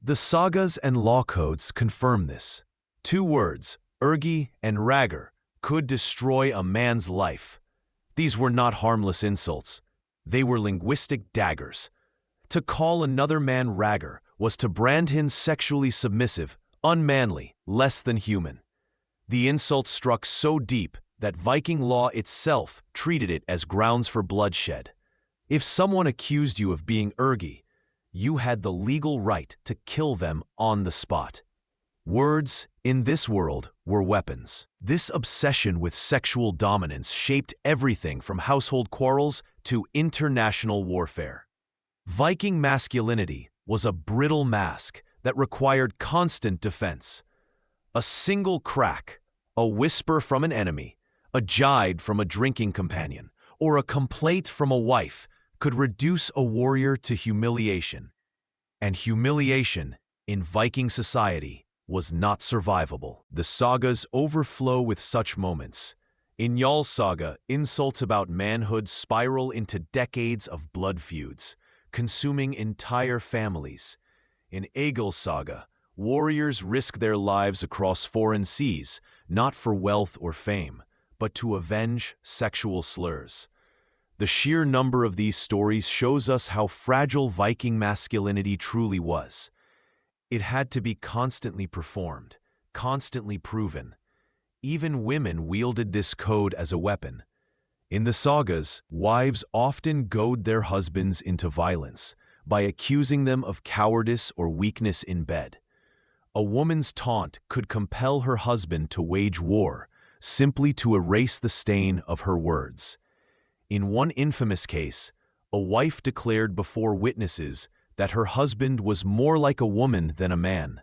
The sagas and law codes confirm this. Two words, ergi and ragr, could destroy a man's life. These were not harmless insults. They were linguistic daggers. To call another man ragr was to brand him sexually submissive, unmanly, less than human. The insult struck so deep that Viking law itself treated it as grounds for bloodshed. If someone accused you of being ergi, you had the legal right to kill them on the spot. Words, in this world, were weapons. This obsession with sexual dominance shaped everything from household quarrels to international warfare. Viking masculinity was a brittle mask that required constant defense. A single crack, a whisper from an enemy, a jibe from a drinking companion, or a complaint from a wife could reduce a warrior to humiliation. And humiliation, in Viking society, was not survivable. The sagas overflow with such moments. In Njaal's saga, insults about manhood spiral into decades of blood feuds, consuming entire families. In Egil's saga, warriors risk their lives across foreign seas, not for wealth or fame, but to avenge sexual slurs. The sheer number of these stories shows us how fragile Viking masculinity truly was. It had to be constantly performed, constantly proven. Even women wielded this code as a weapon. In the sagas, wives often goad their husbands into violence by accusing them of cowardice or weakness in bed. A woman's taunt could compel her husband to wage war, simply to erase the stain of her words. In one infamous case, a wife declared before witnesses that her husband was more like a woman than a man.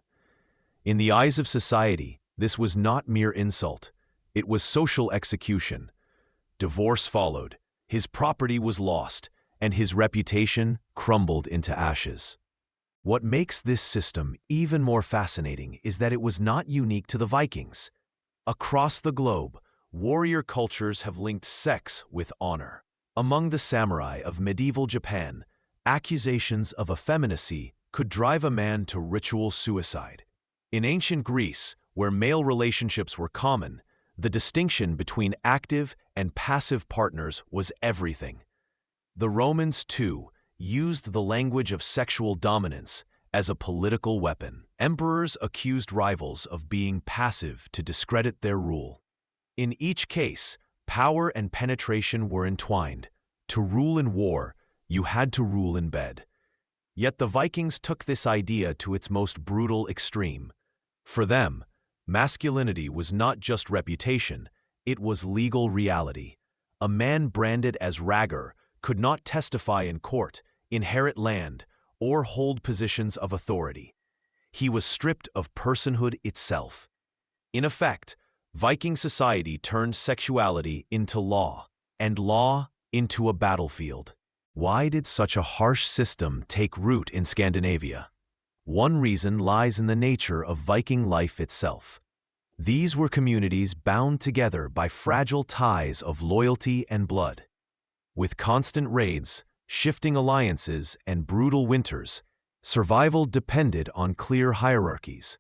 In the eyes of society, this was not mere insult. It was social execution. Divorce followed, his property was lost, and his reputation crumbled into ashes. What makes this system even more fascinating is that it was not unique to the Vikings. Across the globe, warrior cultures have linked sex with honor. Among the samurai of medieval Japan, accusations of effeminacy could drive a man to ritual suicide. In ancient Greece, where male relationships were common, the distinction between active and passive partners was everything. The Romans, too, used the language of sexual dominance as a political weapon. Emperors accused rivals of being passive to discredit their rule. In each case, power and penetration were entwined. To rule in war, you had to rule in bed. Yet the Vikings took this idea to its most brutal extreme. For them, masculinity was not just reputation, it was legal reality. A man branded as ragr could not testify in court, inherit land, or hold positions of authority. He was stripped of personhood itself. In effect, Viking society turned sexuality into law, and law into a battlefield. Why did such a harsh system take root in Scandinavia? One reason lies in the nature of Viking life itself. These were communities bound together by fragile ties of loyalty and blood. With constant raids, shifting alliances, and brutal winters, survival depended on clear hierarchies.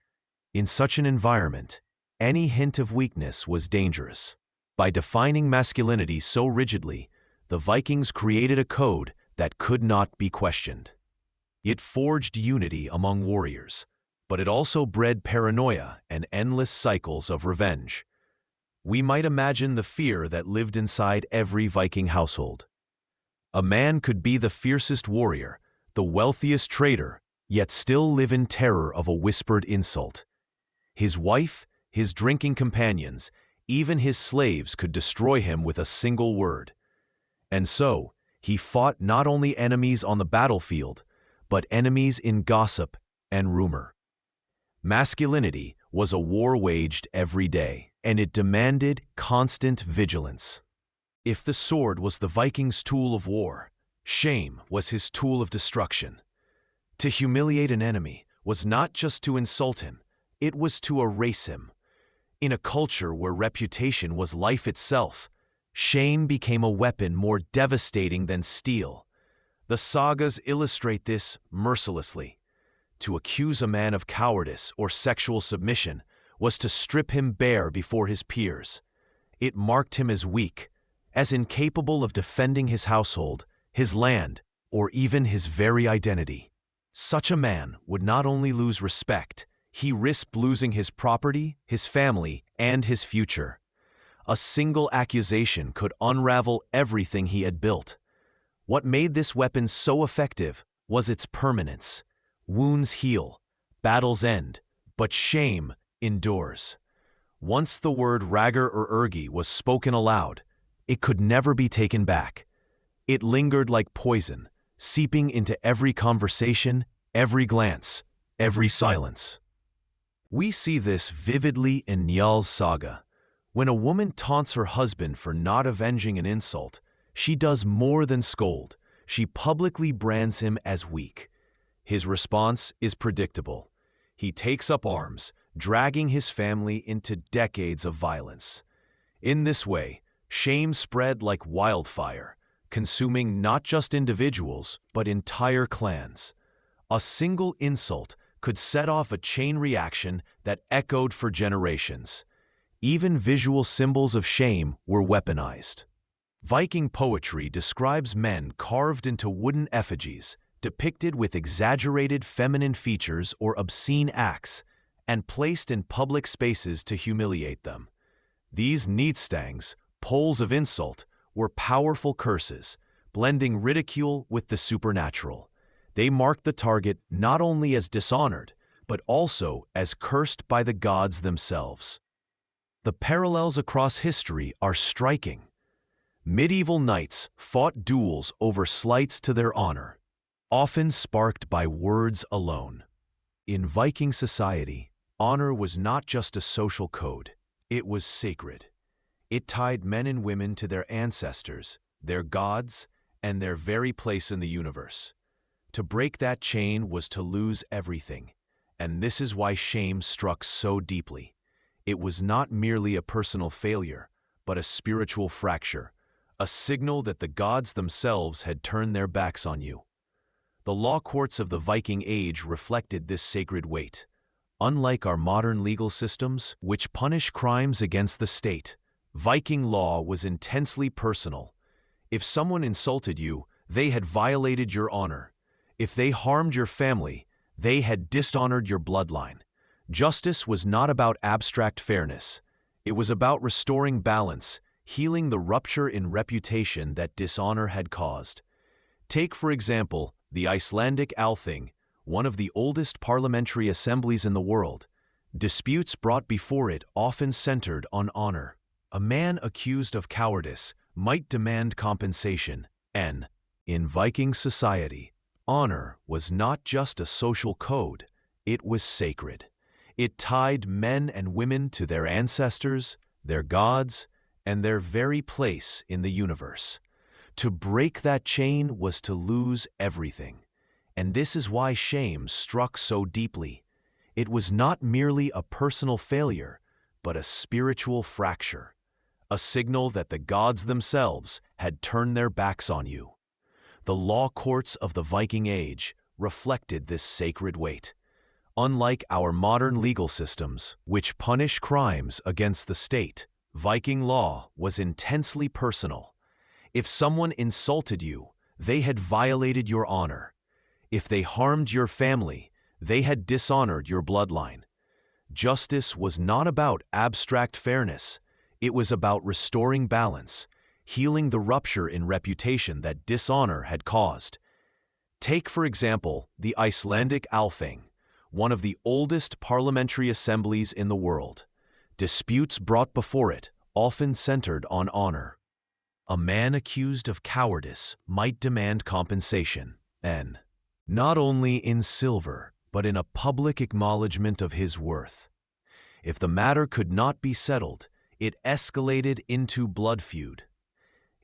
In such an environment, any hint of weakness was dangerous. By defining masculinity so rigidly, the Vikings created a code that could not be questioned. It forged unity among warriors, but it also bred paranoia and endless cycles of revenge. We might imagine the fear that lived inside every Viking household. A man could be the fiercest warrior, the wealthiest trader, yet still live in terror of a whispered insult. His wife, his drinking companions, even his slaves could destroy him with a single word. And so, he fought not only enemies on the battlefield, but enemies in gossip and rumor. Masculinity was a war waged every day, and it demanded constant vigilance. If the sword was the Viking's tool of war, shame was his tool of destruction. To humiliate an enemy was not just to insult him, it was to erase him. In a culture where reputation was life itself, shame became a weapon more devastating than steel. The sagas illustrate this mercilessly. To accuse a man of cowardice or sexual submission was to strip him bare before his peers. It marked him as weak, as incapable of defending his household, his land, or even his very identity. Such a man would not only lose respect, he risked losing his property, his family, and his future. A single accusation could unravel everything he had built. What made this weapon so effective was its permanence. Wounds heal, battles end, but shame endures. Once the word ragger or ergi was spoken aloud, it could never be taken back. It lingered like poison, seeping into every conversation, every glance, every silence. We see this vividly in Njal's saga. When a woman taunts her husband for not avenging an insult, she does more than scold. She publicly brands him as weak. His response is predictable. He takes up arms, dragging his family into decades of violence. In this way, shame spread like wildfire, consuming not just individuals, but entire clans. A single insult could set off a chain reaction that echoed for generations. Even visual symbols of shame were weaponized. Viking poetry describes men carved into wooden effigies, depicted with exaggerated feminine features or obscene acts, and placed in public spaces to humiliate them. These needstangs, poles of insult, were powerful curses, blending ridicule with the supernatural. They marked the target not only as dishonored, but also as cursed by the gods themselves. The parallels across history are striking. Medieval knights fought duels over slights to their honor, often sparked by words alone. In Viking society, honor was not just a social code, it was sacred. It tied men and women to their ancestors, their gods, and their very place in the universe. To break that chain was to lose everything, and this is why shame struck so deeply. It was not merely a personal failure, but a spiritual fracture, a signal that the gods themselves had turned their backs on you. The law courts of the Viking Age reflected this sacred weight. Unlike our modern legal systems, which punish crimes against the state, Viking law was intensely personal. If someone insulted you, they had violated your honor. If they harmed your family, they had dishonored your bloodline. Justice was not about abstract fairness. It was about restoring balance, healing the rupture in reputation that dishonor had caused. Take, for example, the Icelandic Althing, one of the oldest parliamentary assemblies in the world. Disputes brought before it often centered on honor. A man accused of cowardice might demand compensation, and, in Viking society, honor was not just a social code, it was sacred. It tied men and women to their ancestors, their gods, and their very place in the universe. To break that chain was to lose everything. And this is why shame struck so deeply. It was not merely a personal failure, but a spiritual fracture, a signal that the gods themselves had turned their backs on you. The law courts of the Viking Age reflected this sacred weight. Unlike our modern legal systems, which punish crimes against the state, Viking law was intensely personal. If someone insulted you, they had violated your honor. If they harmed your family, they had dishonored your bloodline. Justice was not about abstract fairness. It was about restoring balance, healing the rupture in reputation that dishonor had caused. Take, for example, the Icelandic Althing, one of the oldest parliamentary assemblies in the world. Disputes brought before it often centered on honor. A man accused of cowardice might demand compensation, and not only in silver, but in a public acknowledgement of his worth. If the matter could not be settled, it escalated into blood feud.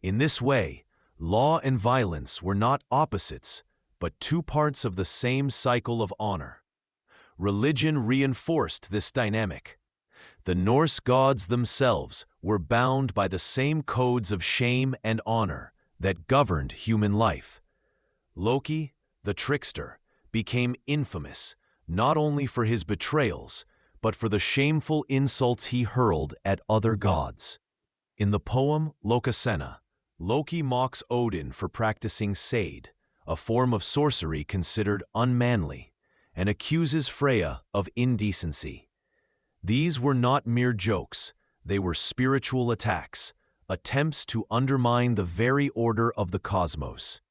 In this way, law and violence were not opposites, but two parts of the same cycle of honor. Religion reinforced this dynamic. The Norse gods themselves were bound by the same codes of shame and honor that governed human life. Loki, the trickster, became infamous not only for his betrayals, but for the shameful insults he hurled at other gods. In the poem Lokasena, Loki mocks Odin for practicing seid, a form of sorcery considered unmanly, and accuses Freya of indecency. These were not mere jokes, they were spiritual attacks, attempts to undermine the very order of the cosmos.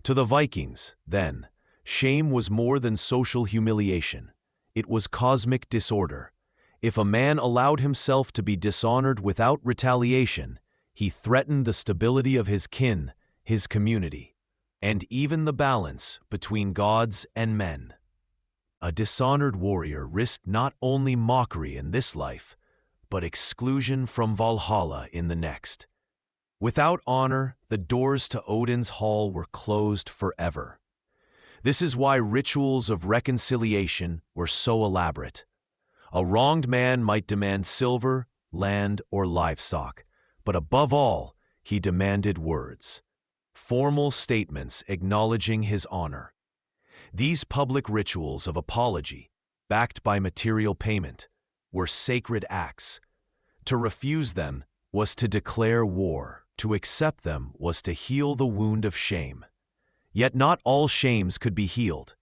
To the Vikings, then, shame was more than social humiliation. It was cosmic disorder. If a man allowed himself to be dishonored without retaliation, he threatened the stability of his kin, his community, and even the balance between gods and men. A dishonored warrior risked not only mockery in this life, but exclusion from Valhalla in the next. Without honor, the doors to Odin's hall were closed forever. This is why rituals of reconciliation were so elaborate. A wronged man might demand silver, land, or livestock, but above all, he demanded words, formal statements acknowledging his honor. These public rituals of apology, backed by material payment, were sacred acts. To refuse them was to declare war. To accept them was to heal the wound of shame. Yet not all shames could be healed.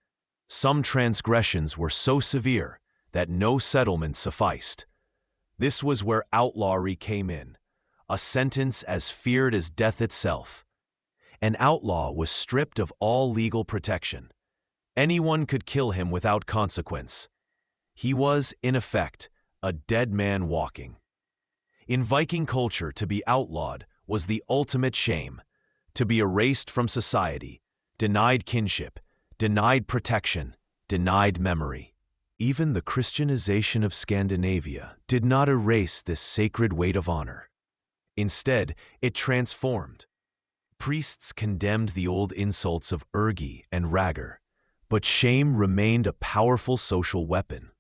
Some transgressions were so severe that no settlement sufficed. This was where outlawry came in, a sentence as feared as death itself. An outlaw was stripped of all legal protection. Anyone could kill him without consequence. He was, in effect, a dead man walking. In Viking culture, to be outlawed was the ultimate shame, to be erased from society, denied kinship, denied protection, denied memory. Even the Christianization of Scandinavia did not erase this sacred weight of honor. Instead, it transformed. Priests condemned the old insults of urgi and ragr, but shame remained a powerful social weapon.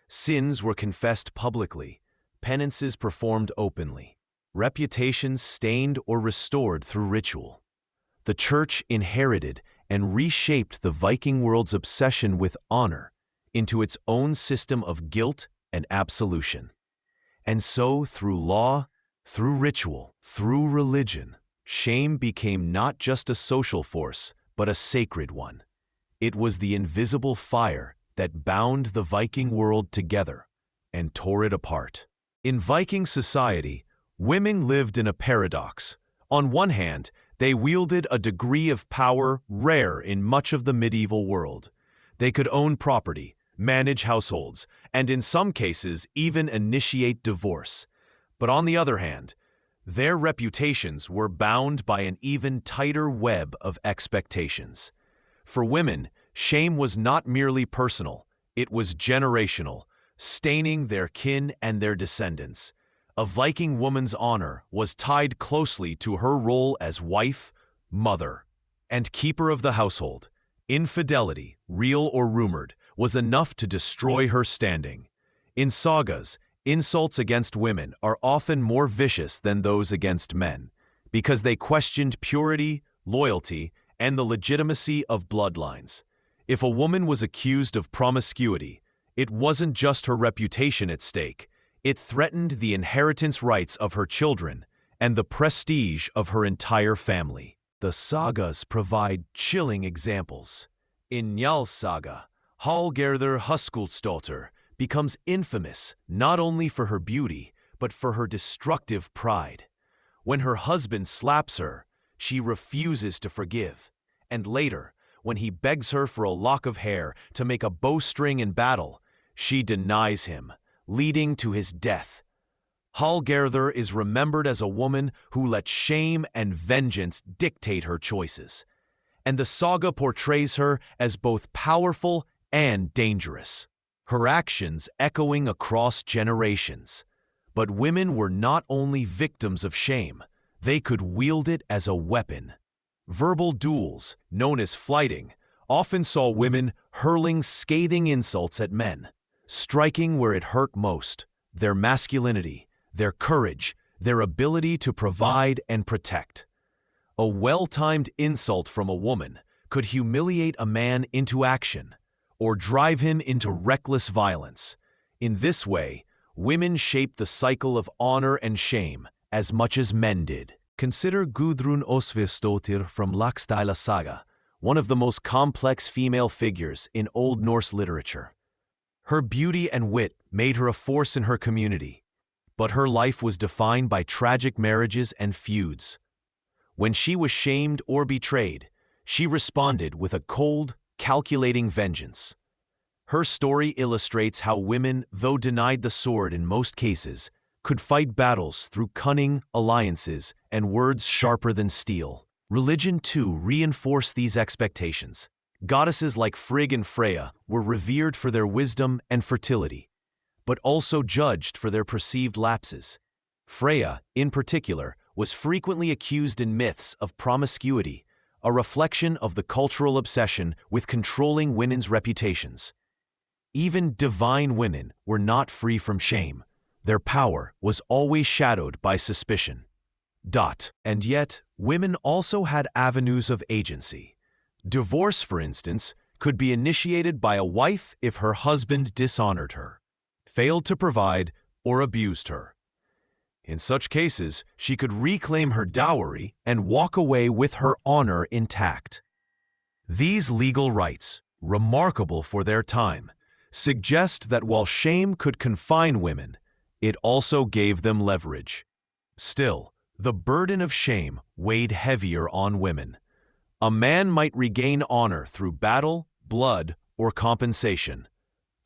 Sins were confessed publicly, penances performed openly, reputations stained or restored through ritual. The Church inherited and reshaped the Viking world's obsession with honor into its own system of guilt and absolution. And so, through law, through ritual, through religion, shame became not just a social force, but a sacred one. It was the invisible fire that bound the Viking world together and tore it apart. In Viking society, women lived in a paradox. On one hand, they wielded a degree of power rare in much of the medieval world. They could own property, manage households, and in some cases even initiate divorce. But on the other hand, their reputations were bound by an even tighter web of expectations. For women, shame was not merely personal, it was generational, staining their kin and their descendants. A Viking woman's honor was tied closely to her role as wife, mother, and keeper of the household. Infidelity, real or rumored, was enough to destroy her standing. In sagas, insults against women are often more vicious than those against men, because they questioned purity, loyalty, and the legitimacy of bloodlines. If a woman was accused of promiscuity, it wasn't just her reputation at stake. It threatened the inheritance rights of her children and the prestige of her entire family. The sagas provide chilling examples. In Njal's saga, Hallgerður Höskuldsdóttir becomes infamous not only for her beauty, but for her destructive pride. When her husband slaps her, she refuses to forgive. And later, when he begs her for a lock of hair to make a bowstring in battle, she denies him, leading to his death. Hallgerður is remembered as a woman who let shame and vengeance dictate her choices. And the saga portrays her as both powerful and dangerous, her actions echoing across generations. But women were not only victims of shame, they could wield it as a weapon. Verbal duels, known as flyting, often saw women hurling scathing insults at men, striking where it hurt most: their masculinity, their courage, their ability to provide and protect. A well-timed insult from a woman could humiliate a man into action, or drive him into reckless violence. In this way, women shaped the cycle of honor and shame as much as men did. Consider Gudrun Osvestottir from Laxdæla saga, one of the most complex female figures in Old Norse literature. Her beauty and wit made her a force in her community, but her life was defined by tragic marriages and feuds. When she was shamed or betrayed, she responded with a cold, calculating vengeance. Her story illustrates how women, though denied the sword in most cases, could fight battles through cunning, alliances, and words sharper than steel. Religion, too, reinforced these expectations. Goddesses like Frigg and Freya were revered for their wisdom and fertility, but also judged for their perceived lapses. Freya, in particular, was frequently accused in myths of promiscuity, a reflection of the cultural obsession with controlling women's reputations. Even divine women were not free from shame. Their power was always shadowed by suspicion. And yet, women also had avenues of agency. Divorce, for instance, could be initiated by a wife if her husband dishonored her, failed to provide, or abused her. In such cases, she could reclaim her dowry and walk away with her honor intact. These legal rights, remarkable for their time, suggest that while shame could confine women, it also gave them leverage. Still, the burden of shame weighed heavier on women. A man might regain honor through battle, blood, or compensation.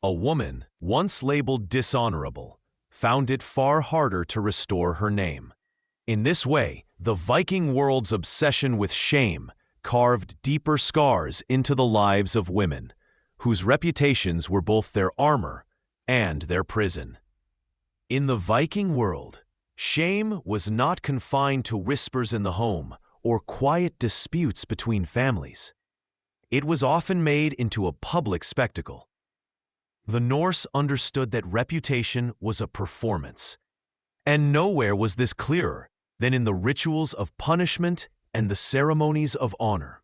A woman, once labeled dishonorable, found it far harder to restore her name. In this way, the Viking world's obsession with shame carved deeper scars into the lives of women, whose reputations were both their armor and their prison. In the Viking world, shame was not confined to whispers in the home or quiet disputes between families. It was often made into a public spectacle. The Norse understood that reputation was a performance, and nowhere was this clearer than in the rituals of punishment and the ceremonies of honor.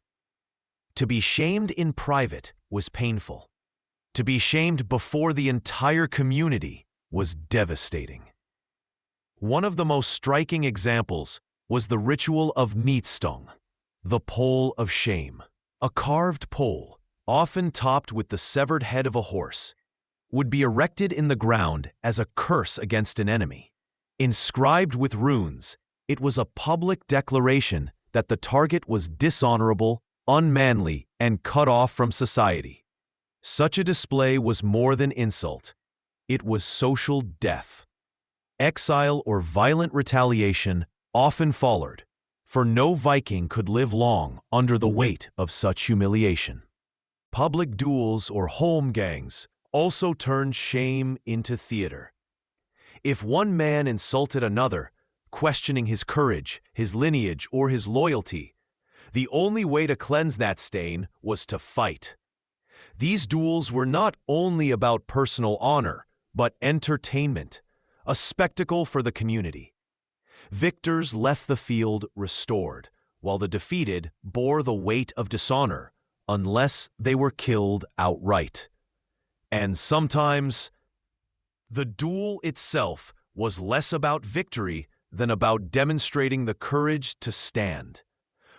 To be shamed in private was painful. To be shamed before the entire community was devastating. One of the most striking examples was the ritual of Nitstong, the pole of shame. A carved pole, often topped with the severed head of a horse, would be erected in the ground as a curse against an enemy. Inscribed with runes, it was a public declaration that the target was dishonorable, unmanly, and cut off from society. Such a display was more than insult. It was social death. Exile or violent retaliation often followed, for no Viking could live long under the weight of such humiliation. Public duels or holmgangs also turned shame into theater. If one man insulted another, questioning his courage, his lineage, or his loyalty, the only way to cleanse that stain was to fight. These duels were not only about personal honor, but entertainment, a spectacle for the community. Victors left the field restored, while the defeated bore the weight of dishonor, unless they were killed outright. And sometimes, the duel itself was less about victory than about demonstrating the courage to stand.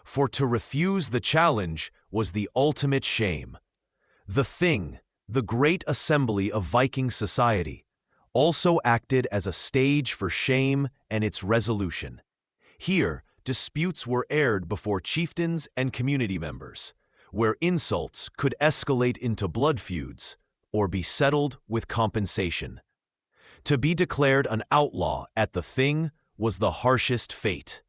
For to refuse the challenge was the ultimate shame. The Thing, the great assembly of Viking society, also acted as a stage for shame and its resolution. Here, disputes were aired before chieftains and community members, where insults could escalate into blood feuds or be settled with compensation. To be declared an outlaw at the Thing was the harshest fate.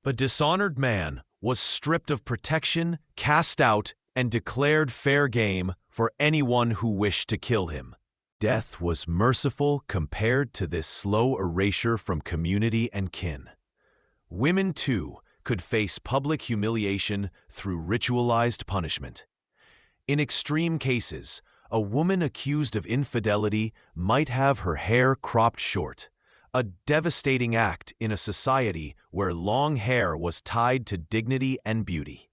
A dishonored man was stripped of protection, cast out, and declared fair game for anyone who wished to kill him. Death was merciful compared to this slow erasure from community and kin. Women, too, could face public humiliation through ritualized punishment. In extreme cases, a woman accused of infidelity might have her hair cropped short, a devastating act in a society where long hair was tied to dignity and beauty.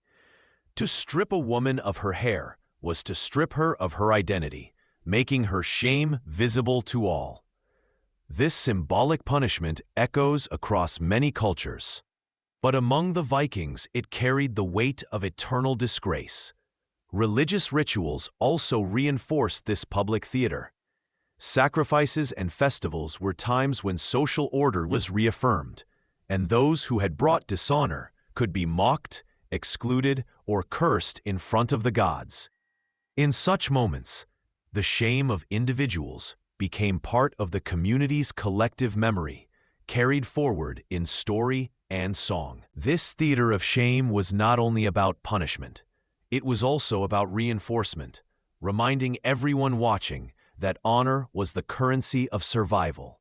To strip a woman of her hair was to strip her of her identity, making her shame visible to all. This symbolic punishment echoes across many cultures. But among the Vikings, it carried the weight of eternal disgrace. Religious rituals also reinforced this public theater. Sacrifices and festivals were times when social order was reaffirmed, and those who had brought dishonor could be mocked, excluded, or cursed in front of the gods. In such moments, the shame of individuals became part of the community's collective memory, carried forward in story and song. This theater of shame was not only about punishment, it was also about reinforcement, reminding everyone watching that honor was the currency of survival.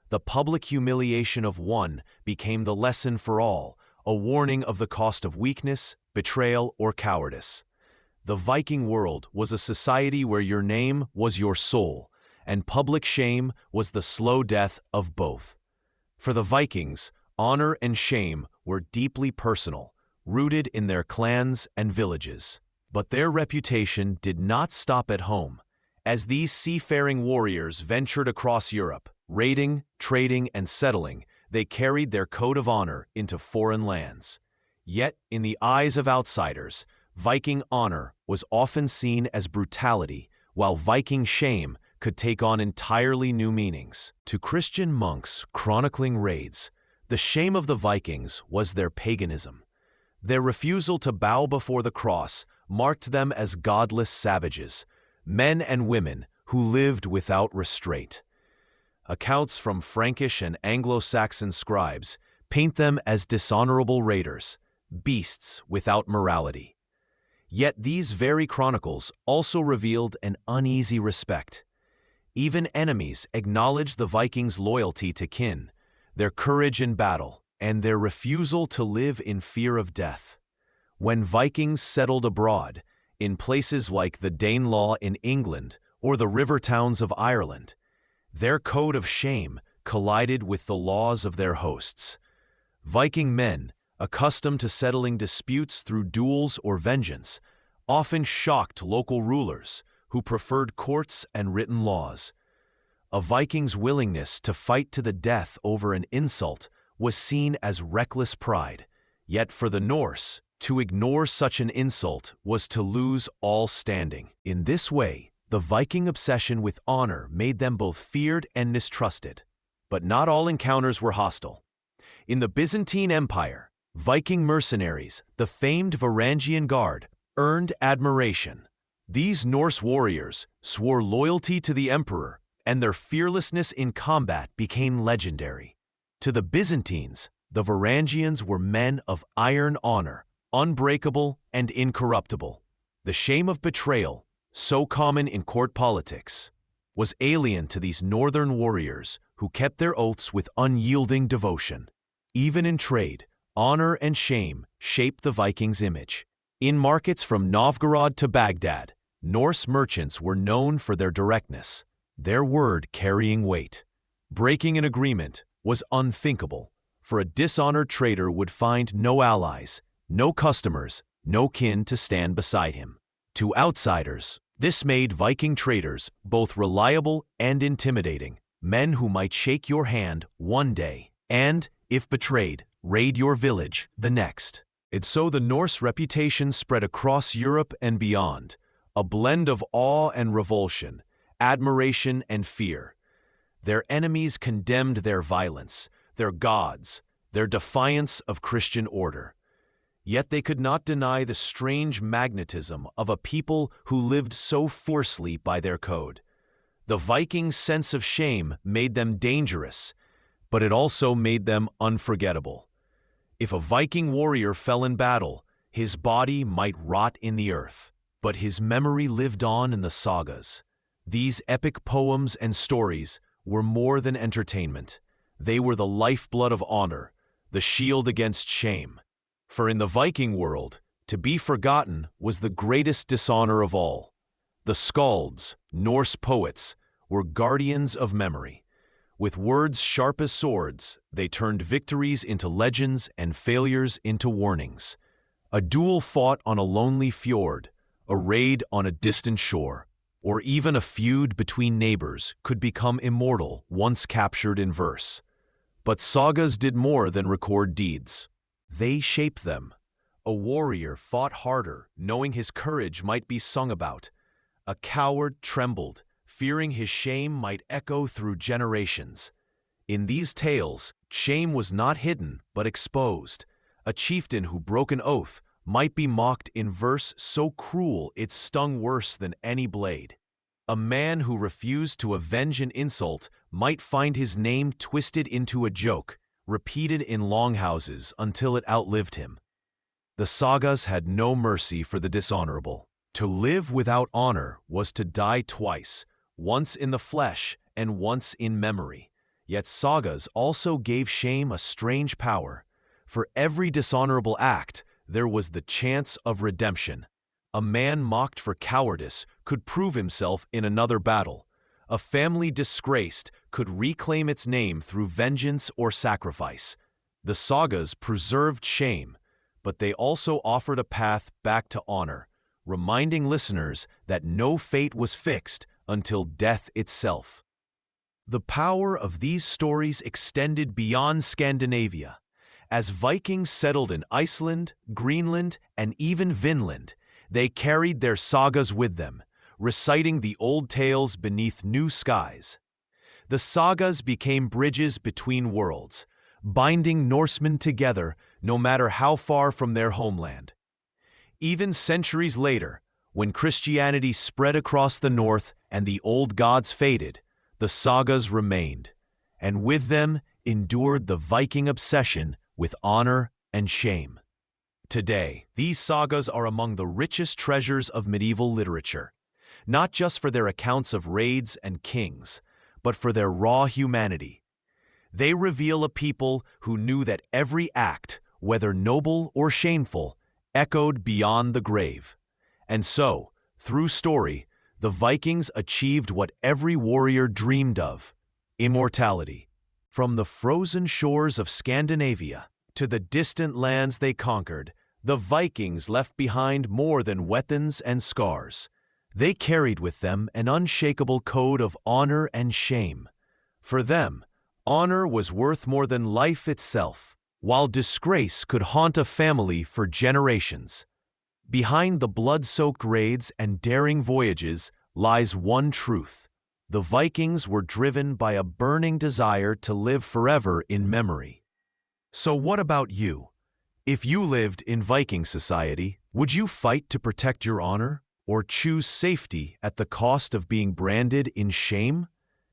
The public humiliation of one became the lesson for all, a warning of the cost of weakness, betrayal, or cowardice. The Viking world was a society where your name was your soul, and public shame was the slow death of both. For the Vikings, honor and shame were deeply personal, rooted in their clans and villages. But their reputation did not stop at home. As these seafaring warriors ventured across Europe, raiding, trading, and settling, they carried their code of honor into foreign lands. Yet, in the eyes of outsiders, Viking honor was often seen as brutality, while Viking shame could take on entirely new meanings. To Christian monks chronicling raids, the shame of the Vikings was their paganism. Their refusal to bow before the cross marked them as godless savages, men and women who lived without restraint. Accounts from Frankish and Anglo-Saxon scribes paint them as dishonorable raiders, beasts without morality. Yet these very chronicles also revealed an uneasy respect. Even enemies acknowledged the Vikings' loyalty to kin, their courage in battle, and their refusal to live in fear of death. When Vikings settled abroad, in places like the Danelaw in England or the river towns of Ireland, their code of shame collided with the laws of their hosts. Viking men, accustomed to settling disputes through duels or vengeance, often shocked local rulers who preferred courts and written laws. A Viking's willingness to fight to the death over an insult was seen as reckless pride, yet for the Norse, to ignore such an insult was to lose all standing. In this way, the Viking obsession with honor made them both feared and mistrusted. But not all encounters were hostile. In the Byzantine Empire, Viking mercenaries, the famed Varangian Guard, earned admiration. These Norse warriors swore loyalty to the emperor, and their fearlessness in combat became legendary. To the Byzantines, the Varangians were men of iron honor, unbreakable and incorruptible. The shame of betrayal, so common in court politics, was alien to these northern warriors who kept their oaths with unyielding devotion. Even in trade, honor and shame shaped the Vikings' image. In markets from Novgorod to Baghdad, Norse merchants were known for their directness, their word carrying weight. Breaking an agreement was unthinkable, for a dishonored trader would find no allies, no customers, no kin to stand beside him. To outsiders, this made Viking traders both reliable and intimidating, men who might shake your hand one day and, if betrayed, raid your village the next. And so the Norse reputation spread across Europe and beyond, a blend of awe and revulsion, admiration and fear. Their enemies condemned their violence, their gods, their defiance of Christian order. Yet they could not deny the strange magnetism of a people who lived so fiercely by their code. The Vikings' sense of shame made them dangerous, but it also made them unforgettable. If a Viking warrior fell in battle, his body might rot in the earth, but his memory lived on in the sagas. These epic poems and stories were more than entertainment. They were the lifeblood of honor, the shield against shame. For in the Viking world, to be forgotten was the greatest dishonor of all. The skalds, Norse poets, were guardians of memory. With words sharp as swords, they turned victories into legends and failures into warnings. A duel fought on a lonely fjord, A raid on a distant shore, or even a feud between neighbors could become immortal once captured in verse. But sagas did more than record deeds. They shaped them. A warrior fought harder, knowing his courage might be sung about. A coward trembled, fearing his shame might echo through generations. In these tales, shame was not hidden but exposed. A chieftain who broke an oath might be mocked in verse so cruel it stung worse than any blade. A man who refused to avenge an insult might find his name twisted into a joke, repeated in longhouses until it outlived him. The sagas had no mercy for the dishonorable. To live without honor was to die twice, once in the flesh and once in memory. Yet sagas also gave shame a strange power. For every dishonorable act, there was the chance of redemption. A man mocked for cowardice could prove himself in another battle. A family disgraced could reclaim its name through vengeance or sacrifice. The sagas preserved shame, but they also offered a path back to honor, reminding listeners that no fate was fixed until death itself. The power of these stories extended beyond Scandinavia. As Vikings settled in Iceland, Greenland, and even Vinland, they carried their sagas with them, reciting the old tales beneath new skies. The sagas became bridges between worlds, binding Norsemen together no matter how far from their homeland. Even centuries later, when Christianity spread across the north and the old gods faded, the sagas remained, and with them endured the Viking obsession with honor and shame. Today, these sagas are among the richest treasures of medieval literature, not just for their accounts of raids and kings, but for their raw humanity. They reveal a people who knew that every act, whether noble or shameful, echoed beyond the grave. And so, through story, the Vikings achieved what every warrior dreamed of: immortality. From the frozen shores of Scandinavia to the distant lands they conquered, the Vikings left behind more than weapons and scars. They carried with them an unshakable code of honor and shame. For them, honor was worth more than life itself, while disgrace could haunt a family for generations. Behind the blood-soaked raids and daring voyages lies one truth: the Vikings were driven by a burning desire to live forever in memory. So what about you? If you lived in Viking society, would you fight to protect your honor, or choose safety at the cost of being branded in shame?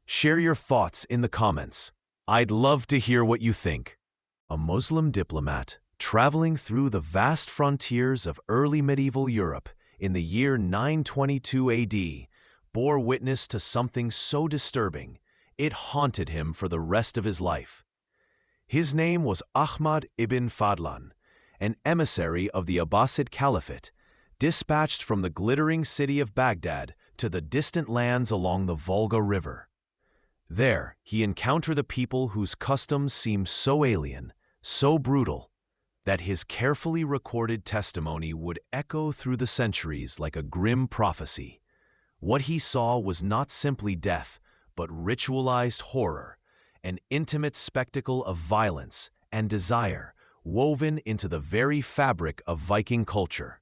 Share your thoughts in the comments. I'd love to hear what you think. A Muslim diplomat traveling through the vast frontiers of early medieval Europe in the year 922 AD bore witness to something so disturbing it haunted him for the rest of his life. His name was Ahmad ibn Fadlan, an emissary of the Abbasid Caliphate, dispatched from the glittering city of Baghdad to the distant lands along the Volga River. There, he encountered a people whose customs seemed so alien, so brutal, that his carefully recorded testimony would echo through the centuries like a grim prophecy. What he saw was not simply death, but ritualized horror, an intimate spectacle of violence and desire woven into the very fabric of Viking culture.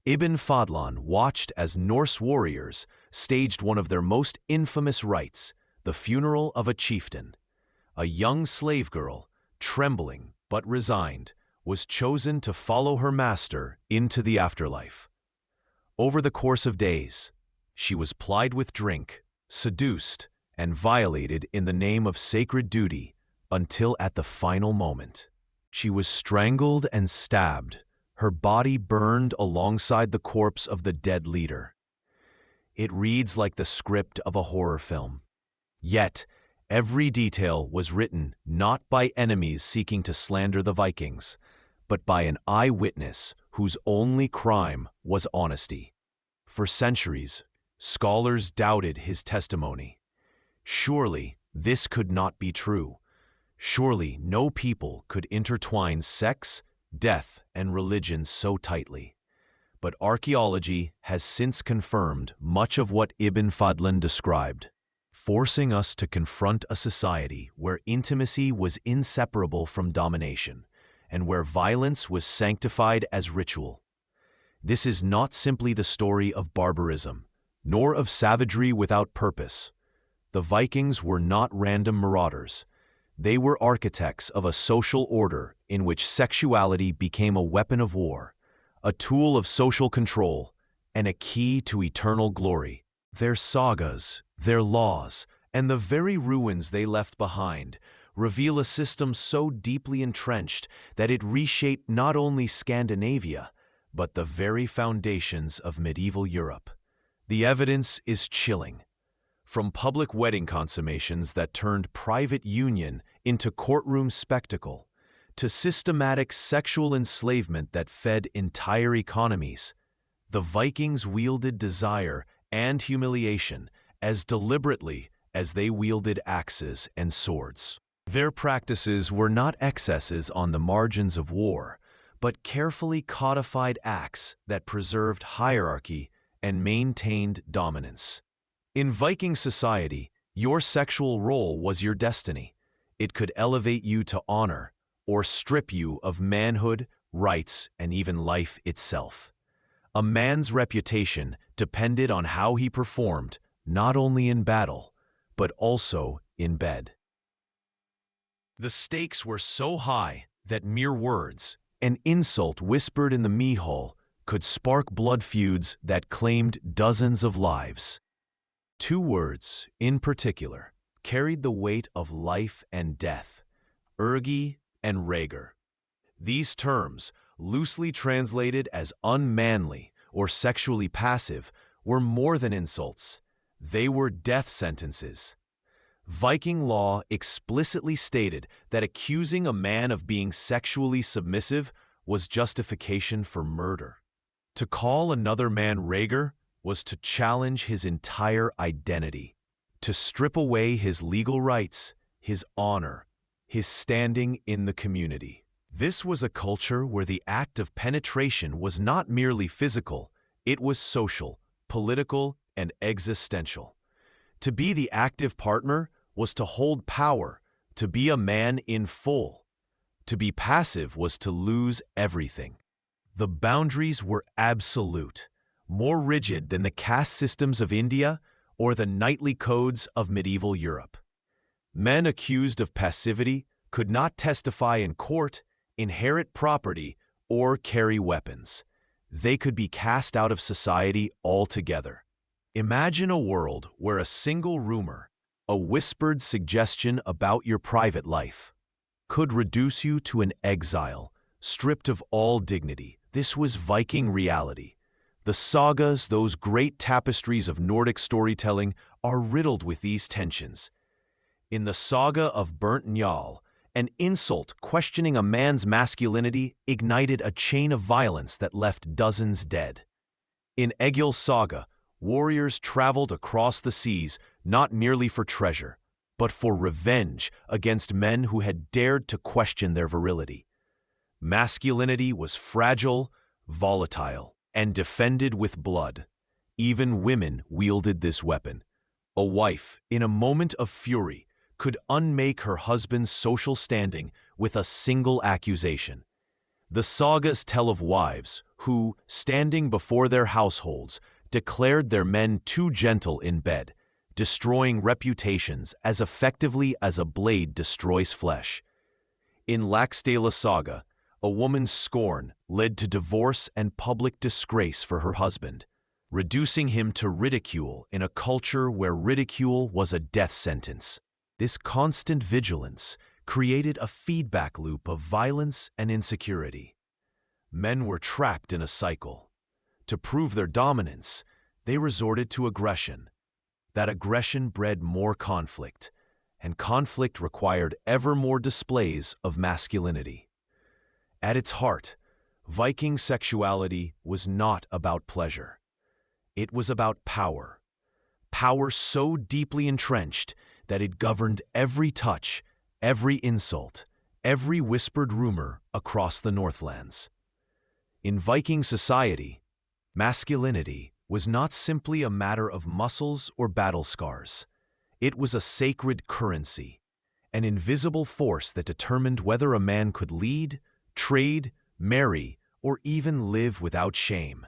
Ibn Fadlan watched as Norse warriors staged one of their most infamous rites, the funeral of a chieftain. A young slave girl, trembling but resigned, was chosen to follow her master into the afterlife. Over the course of days, she was plied with drink, seduced, and violated in the name of sacred duty until at the final moment. She was strangled and stabbed, her body burned alongside the corpse of the dead leader. It reads like the script of a horror film. Yet, every detail was written not by enemies seeking to slander the Vikings, but by an eyewitness whose only crime was honesty. For centuries, scholars doubted his testimony. Surely, this could not be true. Surely, no people could intertwine sex, death, and religion so tightly. but archaeology has since confirmed much of what Ibn Fadlan described, forcing us to confront a society where intimacy was inseparable from domination and where violence was sanctified as ritual. This is not simply the story of barbarism, nor of savagery without purpose. The Vikings were not random marauders. They were architects of a social order in which sexuality became a weapon of war, a tool of social control, and a key to eternal glory. Their sagas, their laws, and the very ruins they left behind reveal a system so deeply entrenched that it reshaped not only Scandinavia, but the very foundations of medieval Europe. The evidence is chilling. From public wedding consummations that turned private union into courtroom spectacle, to systematic sexual enslavement that fed entire economies, the Vikings wielded desire and humiliation as deliberately as they wielded axes and swords. Their practices were not excesses on the margins of war, but carefully codified acts that preserved hierarchy and maintained dominance. In Viking society, your sexual role was your destiny. It could elevate you to honor or strip you of manhood, rights, and even life itself. A man's reputation depended on how he performed, not only in battle, but also in bed. The stakes were so high that mere words, an insult whispered in the mee-hole, could spark blood feuds that claimed dozens of lives. Two words, in particular, carried the weight of life and death: ergi and rhaegar. These terms, loosely translated as unmanly or sexually passive, were more than insults. They were death sentences. Viking law explicitly stated that accusing a man of being sexually submissive was justification for murder. To call another man rhaegar was to challenge his entire identity, to strip away his legal rights, his honor, his standing in the community. This was a culture where the act of penetration was not merely physical, it was social, political, and existential. To be the active partner was to hold power, to be a man in full. To be passive was to lose everything. The boundaries were absolute, more rigid than the caste systems of India or the knightly codes of medieval Europe. Men accused of passivity could not testify in court, inherit property, or carry weapons. They could be cast out of society altogether. Imagine a world where a single rumor, a whispered suggestion about your private life, could reduce you to an exile, stripped of all dignity. This was Viking reality. The sagas, those great tapestries of Nordic storytelling, are riddled with these tensions. In the saga of Burnt Njal, an insult questioning a man's masculinity ignited a chain of violence that left dozens dead. In Egil's saga, warriors traveled across the seas not merely for treasure, but for revenge against men who had dared to question their virility. Masculinity was fragile, volatile, and defended with blood. Even women wielded this weapon. A wife, in a moment of fury, could unmake her husband's social standing with a single accusation. The sagas tell of wives who, standing before their households, declared their men too gentle in bed, destroying reputations as effectively as a blade destroys flesh. In Laxdæla saga, a woman's scorn led to divorce and public disgrace for her husband, reducing him to ridicule in a culture where ridicule was a death sentence. This constant vigilance created a feedback loop of violence and insecurity. Men were trapped in a cycle. To prove their dominance, they resorted to aggression. That aggression bred more conflict, and conflict required ever more displays of masculinity. At its heart, Viking sexuality was not about pleasure. It was about power. Power so deeply entrenched that it governed every touch, every insult, every whispered rumor across the Northlands. In Viking society, Masculinity was not simply a matter of muscles or battle scars. It was a sacred currency, an invisible force that determined whether a man could lead, trade, marry, or even live without shame.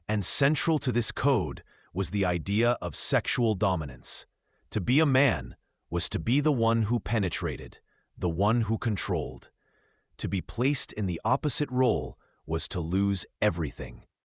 And central to this code was the idea of sexual dominance. To be a man was to be the one who penetrated, the one who controlled. To be placed in the opposite role was to lose everything.